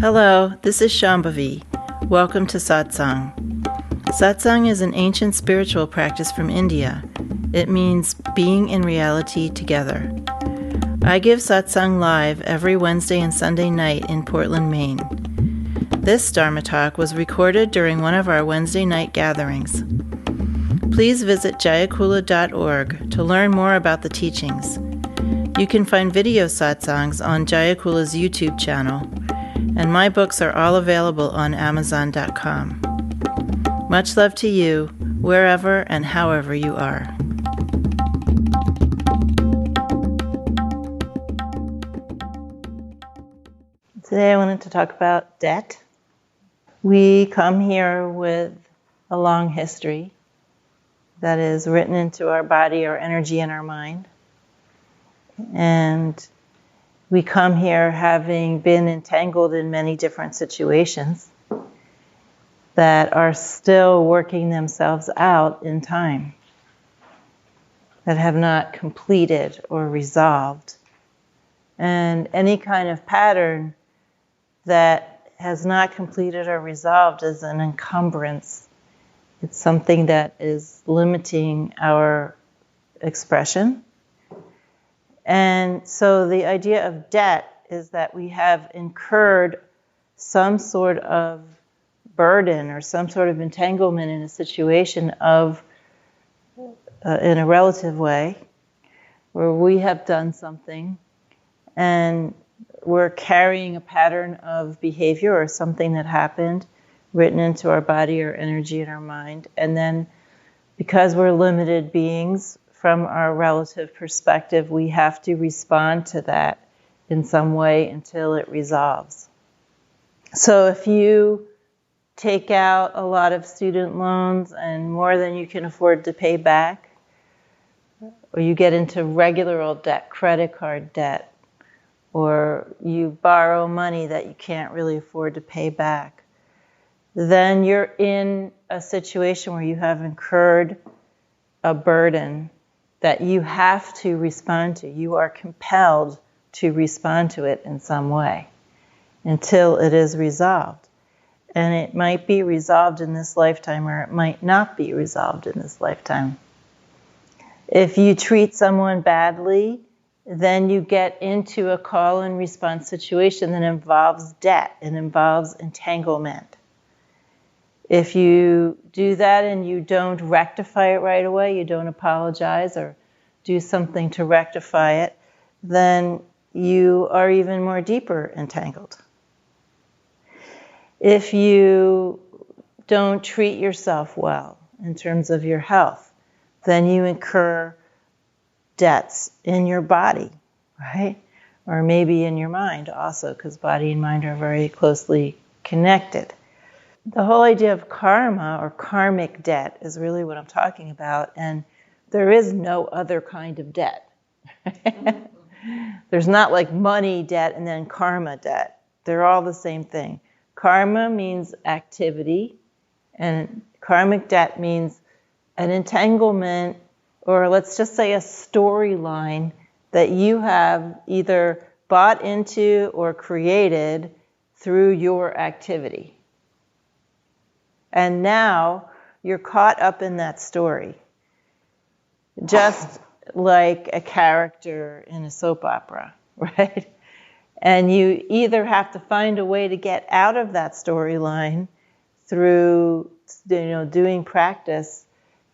Hello, this is Shambhavi. Welcome to Satsang. Satsang is an ancient spiritual practice from India. It means being in reality together. I give Satsang live every Wednesday and Sunday night in Portland, Maine. This Dharma talk was recorded during one of our Wednesday night gatherings. Please visit jayakula.org to learn more about the teachings. You can find video satsangs on Jayakula's YouTube channel, and my books are all available on Amazon.com. Much love to you, wherever and however you are. Today I wanted to talk about debt. We come here with a long history that is written into our body, our energy, and our mind. And we come here having been entangled in many different situations that are still working themselves out in time, that have not completed or resolved. And any kind of pattern that has not completed or resolved is an encumbrance. It's something that is limiting our expression. And so the idea of debt is that we have incurred some sort of burden or some sort of entanglement in a situation of, in a relative way, where we have done something and we're carrying a pattern of behavior or something that happened written into our body, our energy, and our mind. And then because we're limited beings, from our relative perspective, we have to respond to that in some way until it resolves. So if you take out a lot of student loans and more than you can afford to pay back, or you get into regular old debt, credit card debt, or you borrow money that you can't really afford to pay back, then you're in a situation where you have incurred a burden that you have to respond to. You are compelled to respond to it in some way until it is resolved. And it might be resolved in this lifetime, or it might not be resolved in this lifetime. If you treat someone badly, then you get into a call and response situation that involves debt. It involves entanglement. If you do that and you don't rectify it right away, you don't apologize or do something to rectify it, then you are even more deeper entangled. If you don't treat yourself well in terms of your health, then you incur debts in your body, right? Or maybe in your mind also, because body and mind are very closely connected. The whole idea of karma or karmic debt is really what I'm talking about, and there is no other kind of debt. There's not like money debt and then karma debt. They're all the same thing. Karma means activity, and karmic debt means an entanglement, or let's just say a storyline that you have either bought into or created through your activity. And now you're caught up in that story, just like a character in a soap opera, right? And you either have to find a way to get out of that storyline through, doing practice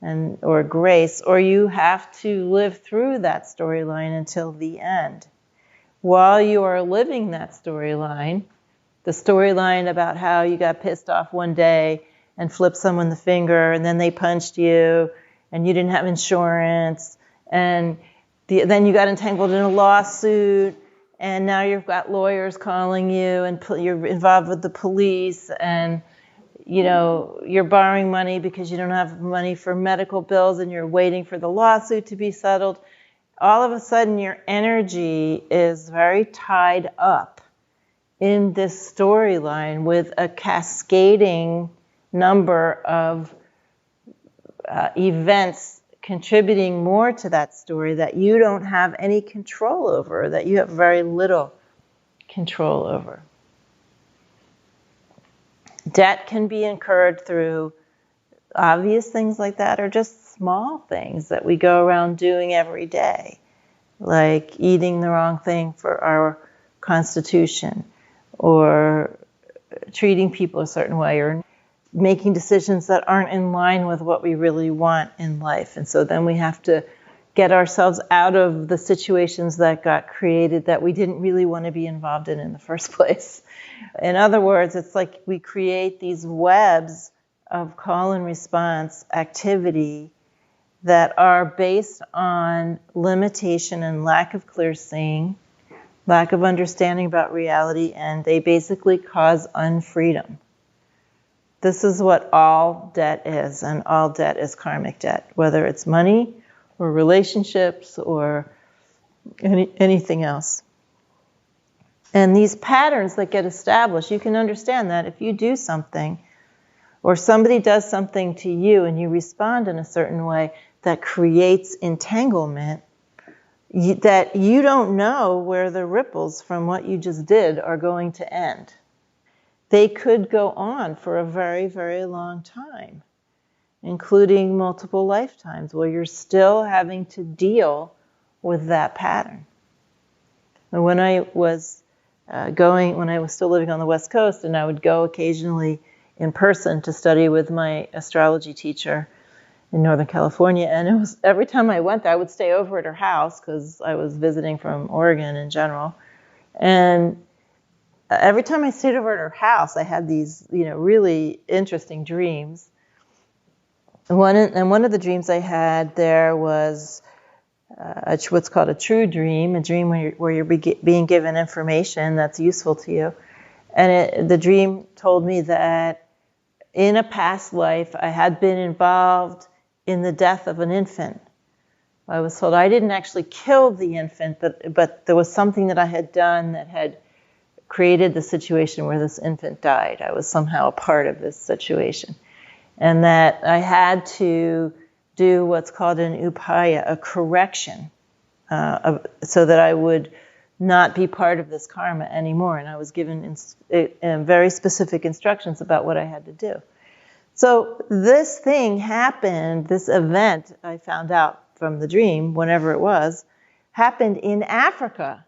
or grace, or you have to live through that storyline until the end. While you are living that storyline, the storyline about how you got pissed off one day and flipped someone the finger, and then they punched you, and you didn't have insurance, and then you got entangled in a lawsuit, and now you've got lawyers calling you, and you're involved with the police, and you're borrowing money because you don't have money for medical bills, and you're waiting for the lawsuit to be settled. All of a sudden, your energy is very tied up in this storyline with a cascading number of events contributing more to that story that you don't have any control over, that you have very little control over. Debt can be incurred through obvious things like that, or just small things that we go around doing every day, like eating the wrong thing for our constitution, or treating people a certain way, or making decisions that aren't in line with what we really want in life. And so then we have to get ourselves out of the situations that got created that we didn't really want to be involved in the first place. In other words, it's like we create these webs of call and response activity that are based on limitation and lack of clear seeing, lack of understanding about reality, and they basically cause unfreedom. This is what all debt is, and all debt is karmic debt, whether it's money or relationships or anything else. And these patterns that get established, you can understand that if you do something or somebody does something to you and you respond in a certain way that creates entanglement, that you don't know where the ripples from what you just did are going to end. They could go on for a very, very long time, including multiple lifetimes, where you're still having to deal with that pattern. And when I was still living on the West Coast, and I would go occasionally in person to study with my astrology teacher in Northern California, and it was every time I went there, I would stay over at her house because I was visiting from Oregon in general, and every time I stayed over at her house, I had these, really interesting dreams. One of the dreams I had there was what's called a true dream, a dream where you're being given information that's useful to you. And the dream told me that in a past life, I had been involved in the death of an infant. I was told I didn't actually kill the infant, but there was something that I had done that had created the situation where this infant died. I was somehow a part of this situation. And that I had to do what's called an upaya, a correction, so that I would not be part of this karma anymore. And I was given very specific instructions about what I had to do. So this thing happened, this event, I found out from the dream, whenever it was, happened in Africa.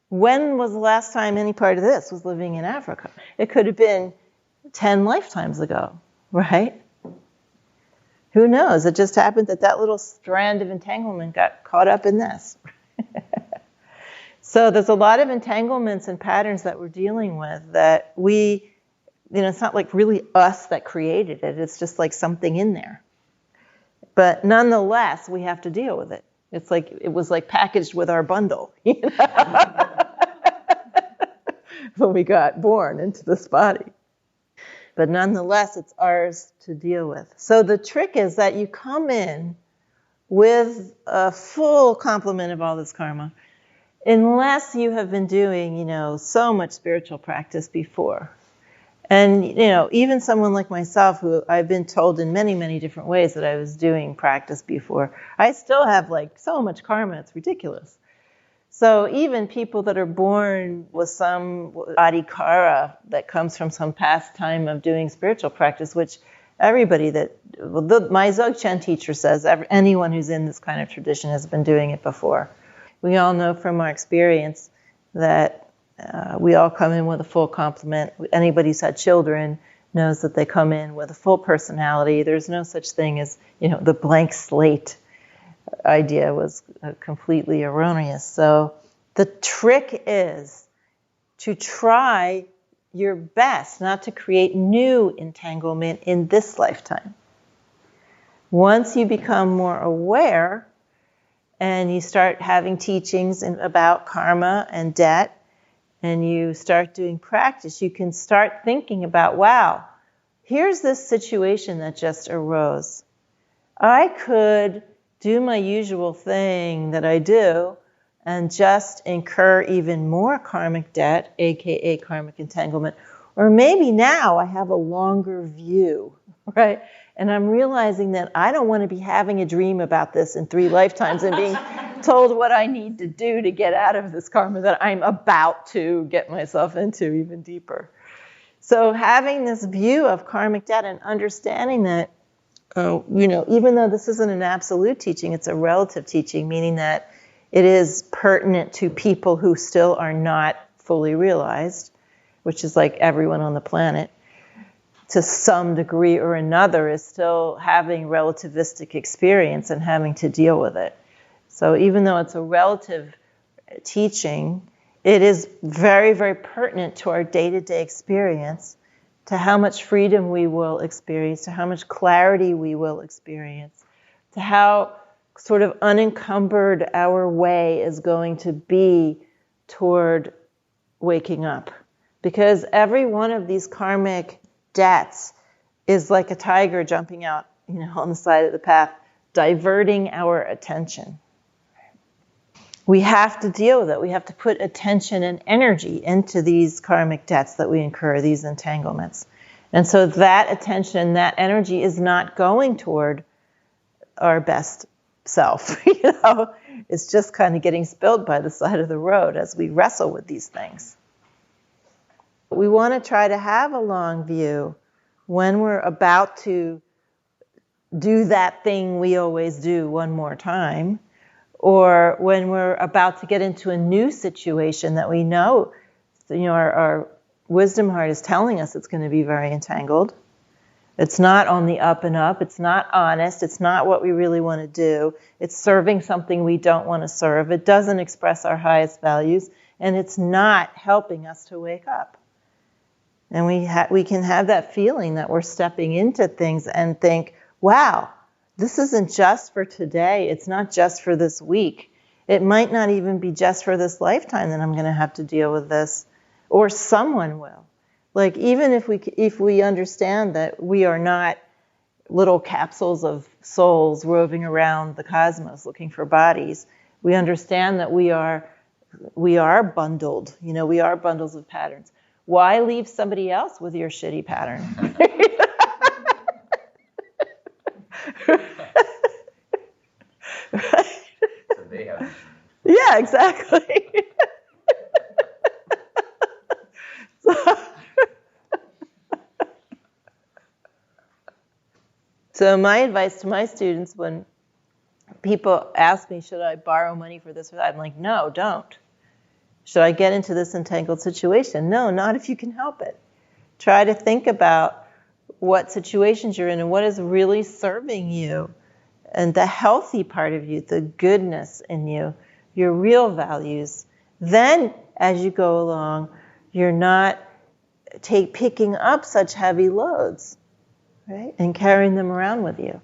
When was the last time any part of this was living in Africa? It could have been 10 lifetimes ago, right? Who knows? It just happened that little strand of entanglement got caught up in this. So there's a lot of entanglements and patterns that we're dealing with that it's not like really us that created it. It's just like something in there. But nonetheless, we have to deal with it. It's like it was like packaged with our bundle, when we got born into this body. But nonetheless, it's ours to deal with. So the trick is that you come in with a full complement of all this karma, unless you have been doing, so much spiritual practice before. And, even someone like myself, who I've been told in many, many different ways that I was doing practice before, I still have so much karma, it's ridiculous. So even people that are born with some adhikara that comes from some past time of doing spiritual practice, which everybody my Dzogchen teacher says anyone who's in this kind of tradition has been doing it before. We all know from our experience that we all come in with a full complement. Anybody who's had children knows that they come in with a full personality. There's no such thing as, the blank slate idea was completely erroneous. So the trick is to try your best not to create new entanglement in this lifetime. Once you become more aware and you start having teachings about karma and debt, and you start doing practice, you can start thinking about, wow, here's this situation that just arose. I could do my usual thing that I do and just incur even more karmic debt, aka karmic entanglement. Or maybe now I have a longer view, right? And I'm realizing that I don't want to be having a dream about this in 3 lifetimes and being told what I need to do to get out of this karma that I'm about to get myself into even deeper. So having this view of karmic debt and understanding that, even though this isn't an absolute teaching, it's a relative teaching, meaning that it is pertinent to people who still are not fully realized, which is like everyone on the planet, to some degree or another is still having relativistic experience and having to deal with it. So even though it's a relative teaching, it is very, very pertinent to our day-to-day experience, to how much freedom we will experience, to how much clarity we will experience, to how sort of unencumbered our way is going to be toward waking up. Because every one of these karmic debts is like a tiger jumping out, on the side of the path, diverting our attention. We have to deal with it. We have to put attention and energy into these karmic debts that we incur, these entanglements. And so that attention, that energy is not going toward our best self. It's just kind of getting spilled by the side of the road as we wrestle with these things. We want to try to have a long view when we're about to do that thing we always do one more time, or when we're about to get into a new situation that we know, our wisdom heart is telling us it's going to be very entangled. It's not on the up and up. It's not honest. It's not what we really want to do. It's serving something we don't want to serve. It doesn't express our highest values, and it's not helping us to wake up. And we can have that feeling that we're stepping into things and think, wow, this isn't just for today. It's not just for this week. It might not even be just for this lifetime that I'm going to have to deal with this, or someone will. Like, even if we understand that we are not little capsules of souls roving around the cosmos looking for bodies, we understand that we are bundled. We are bundles of patterns. Why leave somebody else with your shitty pattern? So they have. Yeah, exactly. So my advice to my students when people ask me, should I borrow money for this or that? I'm like, no, don't. Should I get into this entangled situation? No, not if you can help it. Try to think about what situations you're in and what is really serving you, and the healthy part of you, the goodness in you, your real values. Then, as you go along, you're not picking up such heavy loads, right? And carrying them around with you.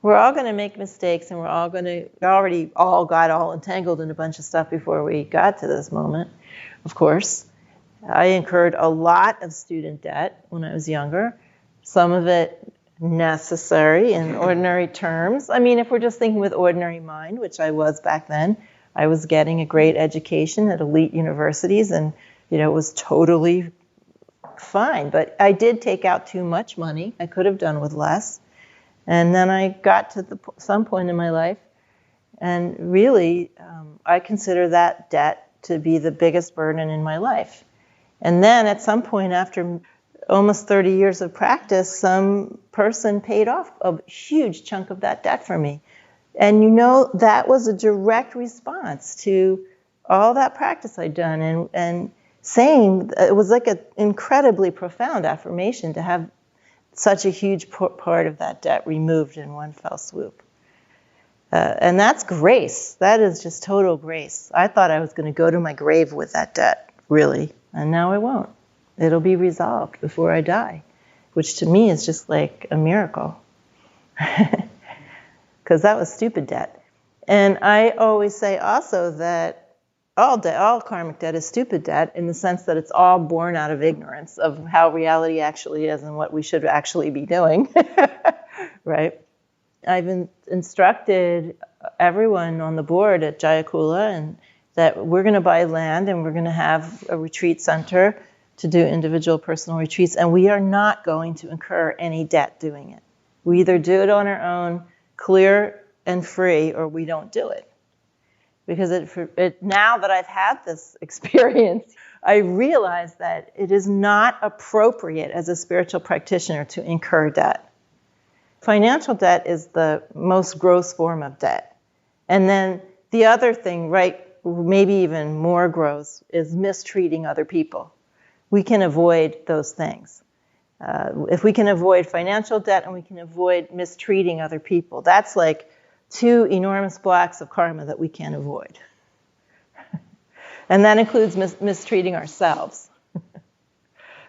We're all going to make mistakes, and we already all got all entangled in a bunch of stuff before we got to this moment, of course. I incurred a lot of student debt when I was younger, some of it necessary in ordinary terms. I mean, if we're just thinking with ordinary mind, which I was back then, I was getting a great education at elite universities, and it was totally fine. But I did take out too much money. I could have done with less. And then I got to some point in my life, and really, I consider that debt to be the biggest burden in my life. And then at some point after almost 30 years of practice, some person paid off a huge chunk of that debt for me. And that was a direct response to all that practice I'd done, and saying, it was like an incredibly profound affirmation to have such a huge part of that debt removed in one fell swoop. And that's grace. That is just total grace. I thought I was going to go to my grave with that debt, really. And now I won't. It'll be resolved before I die, which to me is just like a miracle. Because that was stupid debt. And I always say also that all karmic debt is stupid debt, in the sense that it's all born out of ignorance of how reality actually is and what we should actually be doing, right? I've instructed everyone on the board at Jayakula and that we're going to buy land and we're going to have a retreat center to do individual personal retreats, and we are not going to incur any debt doing it. We either do it on our own, clear and free, or we don't do it. Because now that I've had this experience, I realize that it is not appropriate as a spiritual practitioner to incur debt. Financial debt is the most gross form of debt. And then the other thing, right, maybe even more gross, is mistreating other people. We can avoid those things. If we can avoid financial debt and we can avoid mistreating other people, that's like 2 enormous blocks of karma that we can't avoid. And that includes mistreating ourselves.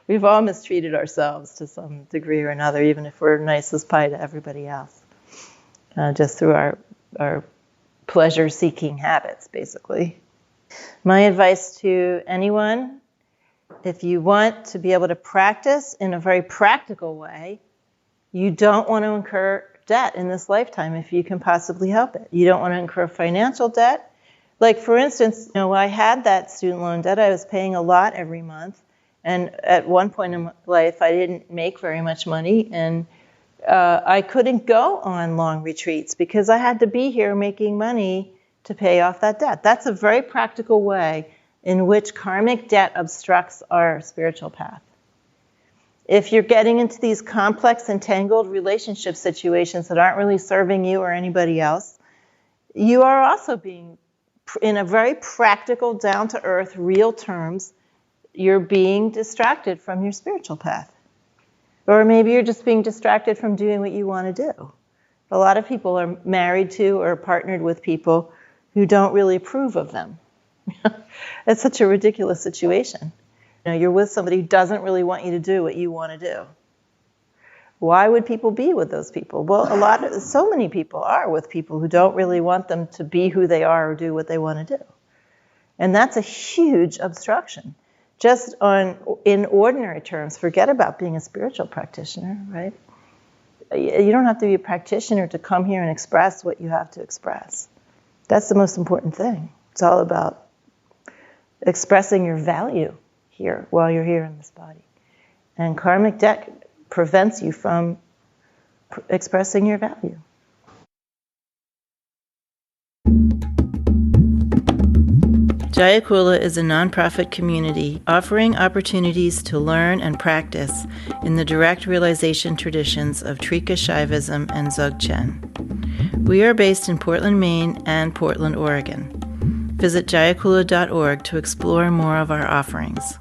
We've all mistreated ourselves to some degree or another, even if we're nice as pie to everybody else, just through our pleasure-seeking habits, basically. My advice to anyone, if you want to be able to practice in a very practical way, you don't want to incur debt in this lifetime if you can possibly help it. You don't want to incur financial debt. Like, for instance, when I had that student loan debt, I was paying a lot every month. And at one point in my life, I didn't make very much money. And I couldn't go on long retreats because I had to be here making money to pay off that debt. That's a very practical way in which karmic debt obstructs our spiritual path. If you're getting into these complex, entangled relationship situations that aren't really serving you or anybody else, you are also being, in a very practical, down-to-earth, real terms, you're being distracted from your spiritual path. Or maybe you're just being distracted from doing what you want to do. A lot of people are married to or partnered with people who don't really approve of them. It's such a ridiculous situation. You're with somebody who doesn't really want you to do what you want to do. Why would people be with those people? Well, so many people are with people who don't really want them to be who they are or do what they want to do. And that's a huge obstruction. Just in ordinary terms, forget about being a spiritual practitioner, right? You don't have to be a practitioner to come here and express what you have to express. That's the most important thing. It's all about expressing your value here while you're here in this body. And karmic debt prevents you from expressing your value. Jayakula is a nonprofit community offering opportunities to learn and practice in the direct realization traditions of Trika Shaivism and Dzogchen. We are based in Portland, Maine and Portland, Oregon. Visit jayakula.org to explore more of our offerings.